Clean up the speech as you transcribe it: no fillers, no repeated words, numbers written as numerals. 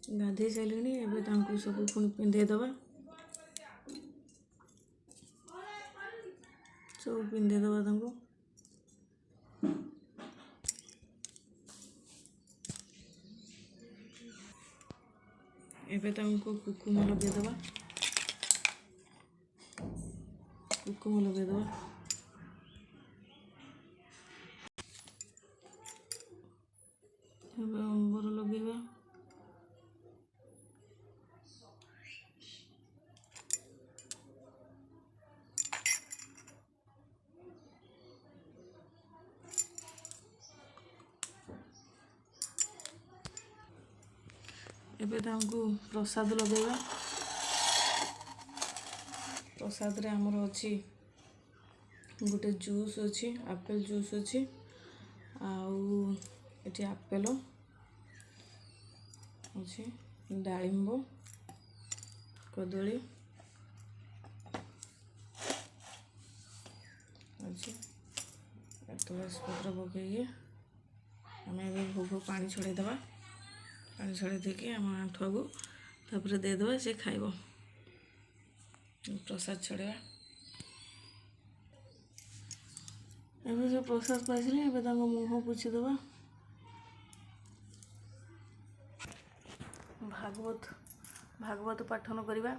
गाधे सारे एवं सब पुणी पिंधेदबा सब पिंधेदबा एवं कुकुम लगेदबा अंबर लगेगा एवं प्रसाद लगेगा प्रसाद रे आमर अच्छी गोटे जूस अच्छी आपेल जूस अच्छी आउट आपेल अच्छी डालिंब कदली अच्छी तुलसी पत्र पकईकि आम भोग पानी छड़ेदबा पानी छड़े देके आम आंठुआ को तापर देदेबा से खाइब प्रसाद छड़ेवा एवं जो प्रसाद पाइले एवं मुह पोछीदबा भागवत पाठन करवा।